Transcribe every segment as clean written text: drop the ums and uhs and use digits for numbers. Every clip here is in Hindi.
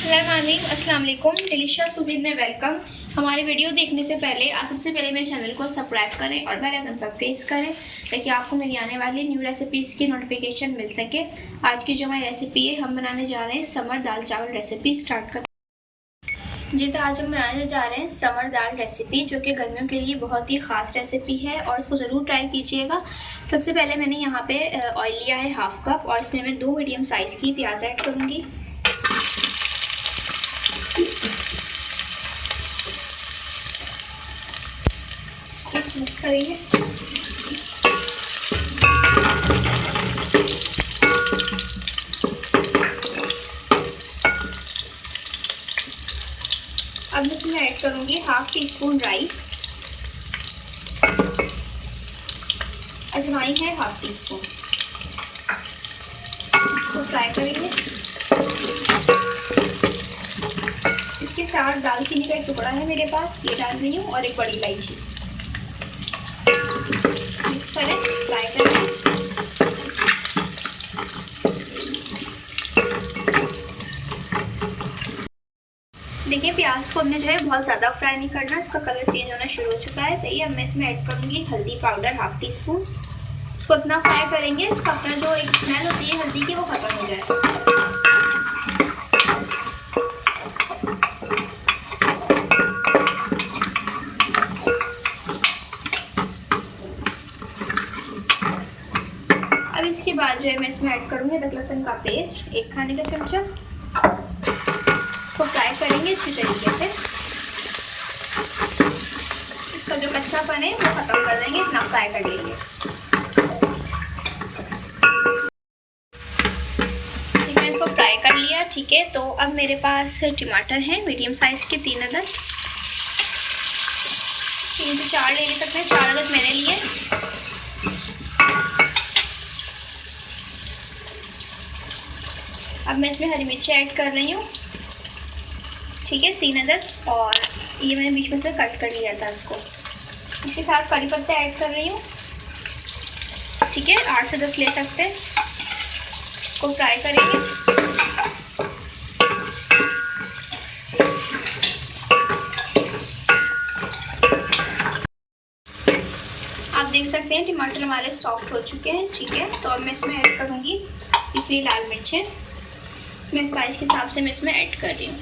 अस्सलाम वालेकुम, डिलीशियस कुजीन में वेलकम। हमारे वीडियो देखने से पहले आप सबसे पहले मेरे चैनल को सब्सक्राइब करें और बेल आइकन पर प्रेस करें ताकि आपको मेरी आने वाली न्यू रेसिपीज़ की नोटिफिकेशन मिल सके। आज की जो हमारी रेसिपी है, हम बनाने जा रहे हैं समर दाल चावल रेसिपी। स्टार्ट कर जी। तो आज हम बनाने जा रहे हैं समर दाल रेसिपी, जो कि गर्मियों के लिए बहुत ही ख़ास रेसिपी है और इसको ज़रूर ट्राई कीजिएगा। सबसे पहले मैंने यहाँ पे ऑयल लिया है 1/2 कप और इसमें मैं 2 मीडियम साइज़ की प्याज ऐड करूँगी। मिक्स करेंगे। अब इसमें ऐड करूँगी 1/2 टीस्पून राई, अजवाइन है 1/2 टीस्पून। तो फ्राई करेंगे। इसके साथ दालचीनी का एक टुकड़ा है मेरे पास, ये डाल रही हूँ, और एक बड़ी इलायची। मिक्स करें, फ्राई करें। देखिए प्याज को हमने जो है बहुत ज़्यादा फ्राई नहीं करना, इसका कलर चेंज होना शुरू हो चुका है। सही, अब मैं इसमें ऐड करूँगी हल्दी पाउडर 1/2 टीस्पून। इसको इतना फ्राई करेंगे इसका अपना जो एक स्मेल होती है हल्दी की वो खत्म हो जाए। अब इसके बाद जो है मैं इसमें ऐड करूँगी अदरक लहसुन का पेस्ट 1 खाने का चमचा। इसको फ्राई करेंगे अच्छी तरीके से। इसका जो कच्चापन है वो खत्म कर देंगे, इतना फ्राई कर लेंगे। ठीक है, इसको फ्राई कर लिया। ठीक है, तो अब मेरे पास टमाटर हैं मीडियम साइज़ के 3 अदद, 3 से 4 ले सकते हैं। 4 अदद मैंने लिए। अब मैं इसमें हरी मिर्ची ऐड कर रही हूँ। ठीक है, 3 अदद, और ये मैंने बीच में से कट कर लिया था इसको। इसके साथ कड़ी पत्ता ऐड कर रही हूँ। ठीक है, 8 से 10 ले सकते हैं। इसको फ्राई करेंगे। आप देख सकते हैं टमाटर हमारे सॉफ्ट हो चुके हैं। ठीक है, तो अब मैं इसमें ऐड करूँगी इसमें लाल मिर्चें। मैं स्पाइस के हिसाब से मैं इसमें ऐड कर रही हूँ।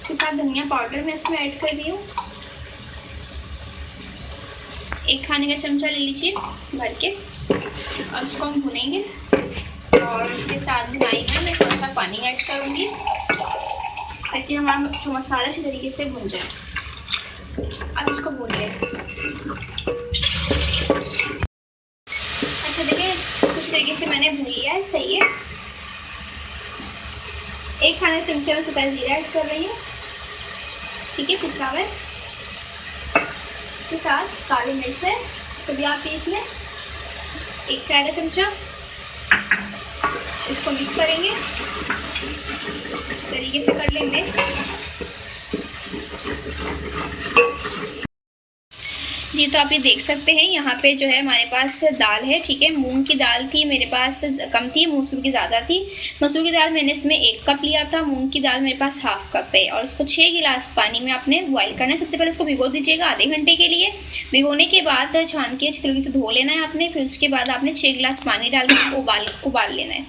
इसके साथ धनिया पाउडर मैं इसमें ऐड कर रही हूँ। 1 खाने का चमचा ले लीजिए भर के, और इसको हम भुनेंगे। और इसके साथ भुनाई में मैं थोड़ा सा पानी ऐड करूँगी ताकि हमारा जो मसाला अच्छी तरीके से भुन जाए। अब इसको भून लें। अच्छा देखिए, कुछ तरीके से मैंने भून लिया है। सही है। 1 खाने का चमचा में सूखा जीरा ऐड कर रही हूँ। ठीक है, पिसा हुआ। इसके साथ काली मिर्च है, तो भी आप पीस लें 1 चाय का चमचा। इसको मिक्स करेंगे, इस तरीके से कर लेंगे। जी, तो आप ये देख सकते हैं यहाँ पे जो है हमारे पास दाल है। ठीक है, मूंग की दाल थी मेरे पास कम थी, मसूर की ज़्यादा थी। मसूर की दाल मैंने इसमें 1 कप लिया था, मूंग की दाल मेरे पास 1/2 कप है। और उसको 6 गिलास पानी में आपने बॉईल करना है। सबसे पहले उसको भिगो दीजिएगा आधे घंटे के लिए। भिगोने के बाद छान के अच्छी तरीके से धो लेना है आपने। फिर उसके बाद आपने 6 गिलास पानी डाल के उबाल लेना है,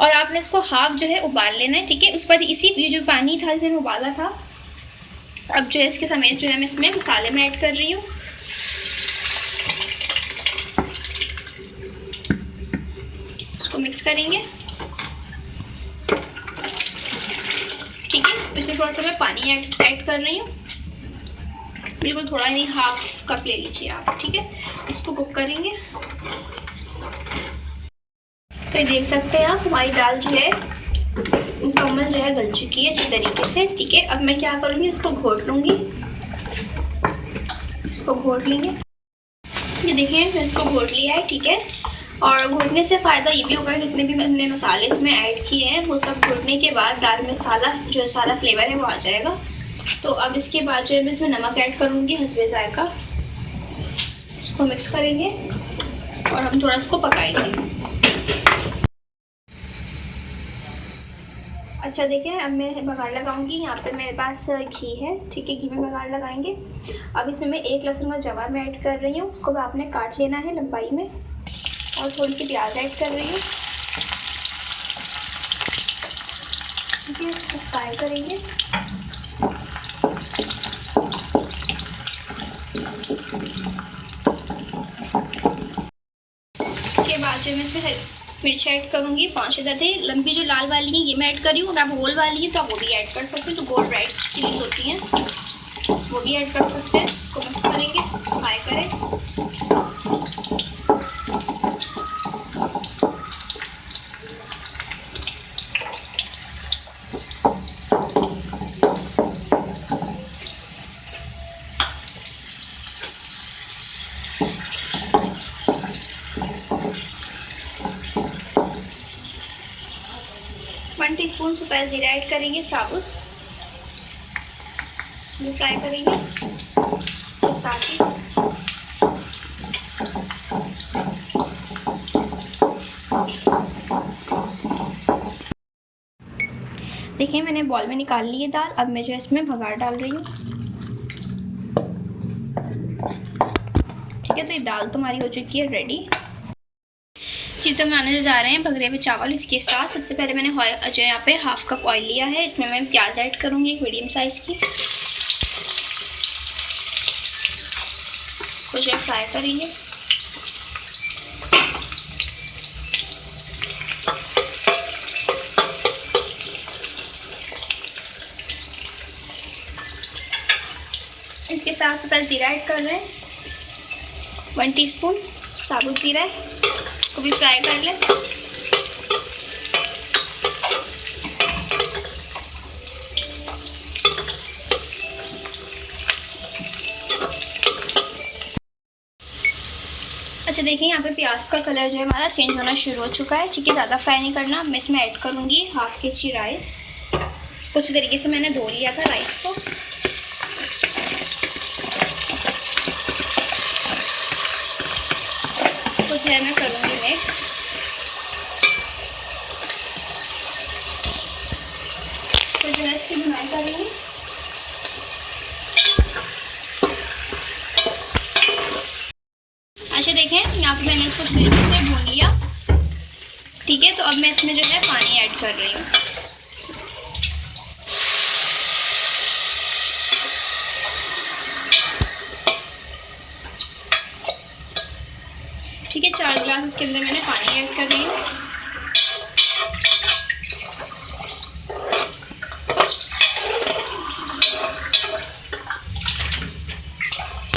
और आपने इसको हाफ जो है उबाल लेना है। ठीक है, उस पर इसी जो पानी था जिसमें उबाला था, अब जो है इसके समेत जो है मैं इसमें मसाले में ऐड कर रही हूँ। मिक्स करेंगे। ठीक है, इसमें थोड़ा सा मैं पानी ऐड कर रही हूँ, बिल्कुल थोड़ा नहीं, 1/2 कप ले लीजिए आप। ठीक है, इसको कुक करेंगे। तो ये देख सकते हैं आप हमारी दाल जो है मुकम्मल जो है गल चुकी है अच्छी तरीके से। ठीक है, अब मैं क्या करूँगी, इसको घोट लूँगी। इसको घोट लेंगे। ये देखिए मैं इसको घोट लिया है। ठीक है, और घोटने से फ़ायदा ये भी होगा कि जितने भी मैंने मसाले इसमें ऐड किए हैं वो सब घोटने के बाद दाल में जो सारा फ्लेवर है वो आ जाएगा। तो अब इसके बाद जो है मैं इसमें नमक ऐड करूँगी हस्बे जायका। इसको मिक्स करेंगे और हम थोड़ा इसको पकाएंगे। अच्छा देखिए, अब मैं बघार लगाऊंगी। यहाँ पे मेरे पास घी है, ठीक है, घी में बघार लगाएंगे। अब इसमें मैं 1 लहसुन का जवा में ऐड कर रही हूँ, उसको आपने काट लेना है लंबाई में, और थोड़ी सी प्याज ऐड कर रही हूँ, ठीक है, इसको फ्राई करेंगे। इसके बाद जो मैं इसमें मिर्च ऐड करूँगी 5 से 10 लंबी जो लाल वाली है ये मैं ऐड कर रही हूँ। अगर आप गोल वाली है तो आप वो भी ऐड कर सकते हैं, तो गोल रेड चिलीज होती हैं वो भी ऐड कर सकते हैं। इसको मिक्स करेंगे, फ्राई करें। वन टीस्पून सुपर जीरा ऐड करेंगे साबुत, ये फ्राई करेंगे। तो साथ ही देखिए मैंने बॉल में निकाल ली है दाल। अब मैं जो है इसमें बघार डाल रही हूँ, ठीक है। तो ये दाल तो हमारी हो चुकी है रेडी जी। तो बनाने जा रहे हैं भगरे हुए चावल। इसके साथ सबसे पहले मैंने जो यहाँ पे 1/2 कप ऑयल लिया है, इसमें मैं प्याज ऐड करूँगी एक मीडियम साइज़ की, इसको जो है फ्राई करेंगे। इसके साथ सुपर जीरा ऐड कर रहे हैं, 1 टीस्पून साबुत जीरा है, इसको भी फ्राई कर लें। अच्छा देखिए यहाँ पे प्याज का कलर जो है हमारा चेंज होना शुरू हो चुका है, ठीक है। ज़्यादा फ्राई नहीं करना। मैं इसमें ऐड करूँगी 1/2 kg राइस। कुछ तरीके से मैंने धो लिया था राइस को। कुछ है मैं करूँगी मिक्स। तो जो है इसकी भुनाई करेंगे। अच्छा देखें यहाँ पे मैंने इसको तरीके से भून लिया, ठीक है। तो अब मैं इसमें जो है पानी ऐड कर रही हूँ, ठीक है। 4 गिलास इसके अंदर मैंने पानी ऐड कर रही हूँ।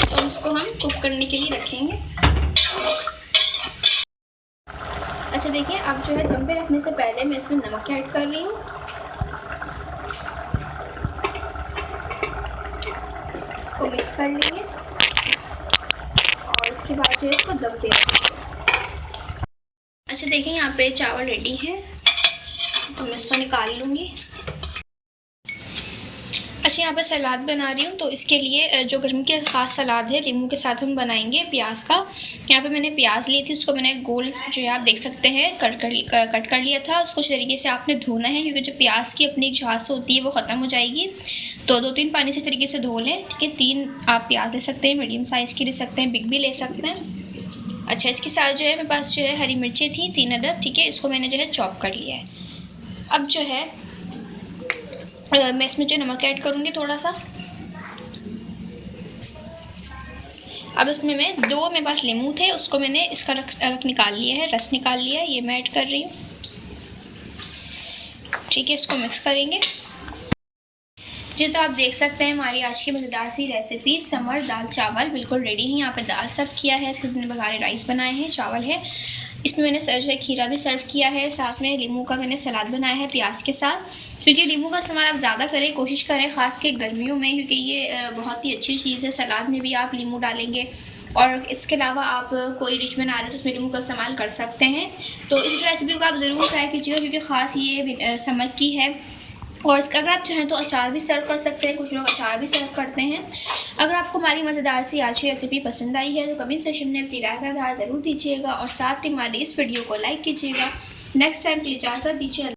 तो उसको हम कुक करने के लिए रखेंगे। अच्छा देखिए अब जो है दम पे रखने से पहले मैं इसमें नमक ऐड कर रही हूँ, इसको मिक्स कर लेंगे और इसके बाद जो है इसको दम पे रखेंगे। अच्छा देखिए यहाँ पे चावल रेडी है, तो मैं इसको निकाल लूँगी। अच्छा यहाँ पे सलाद बना रही हूँ, तो इसके लिए जो गर्मी के ख़ास सलाद है नींबू के साथ हम बनाएंगे प्याज का। यहाँ पे मैंने प्याज ली थी, उसको मैंने गोल जो है आप देख सकते हैं कट कर लिया था। उसको इस तरीके से आपने धोना है, क्योंकि जो प्याज की अपनी झांस होती है वो ख़त्म हो जाएगी। तो 2-3 पानी से तरीके से धो लें, ठीक है। 3 आप प्याज ले सकते हैं, मीडियम साइज़ की ले सकते हैं, बिग भी ले सकते हैं। अच्छा इसके साथ जो है मेरे पास जो है हरी मिर्चें थी 3 अदद, ठीक है। इसको मैंने जो है चॉप कर लिया है। अब जो है मैं इसमें जो नमक ऐड करूँगी थोड़ा सा। अब इसमें मैं 2 मेरे पास नींबू थे, उसको मैंने इसका रस निकाल लिया है, रस निकाल लिया है, ये मैं ऐड कर रही हूँ, ठीक है। इसको मिक्स करेंगे जी। तो आप देख सकते हैं हमारी आज की मज़ेदार सी रेसिपी समर दाल चावल बिल्कुल रेडी है। यहाँ पे दाल सर्व किया है, इसके मैंने बघारे राइस बनाए हैं, चावल है, इसमें मैंने जो है खीरा भी सर्व किया है, साथ में नींबू का मैंने सलाद बनाया है प्याज के साथ। क्योंकि नींबू का इस्तेमाल आप ज़्यादा करें, कोशिश करें ख़ास के गर्मियों में, क्योंकि ये बहुत ही अच्छी चीज़ है। सलाद में भी आप नींबू डालेंगे, और इसके अलावा आप कोई डिश बना रहे हो तो उसमें नींबू का इस्तेमाल कर सकते हैं। तो इस रेसिपी को आप ज़रूर ट्राई कीजिएगा, क्योंकि ख़ास ये समर की है। और अगर आप चाहें तो अचार भी सर्व कर सकते हैं, कुछ लोग अचार भी सर्व करते हैं। अगर आपको हमारी मज़ेदार सी आज की रेसिपी पसंद आई है तो कमेंट सेशन में अपनी राय का इज़हार ज़रूर दीजिएगा, और साथ ही हमारी इस वीडियो को लाइक कीजिएगा। नेक्स्ट टाइम के लिए इजाज़त दीजिए।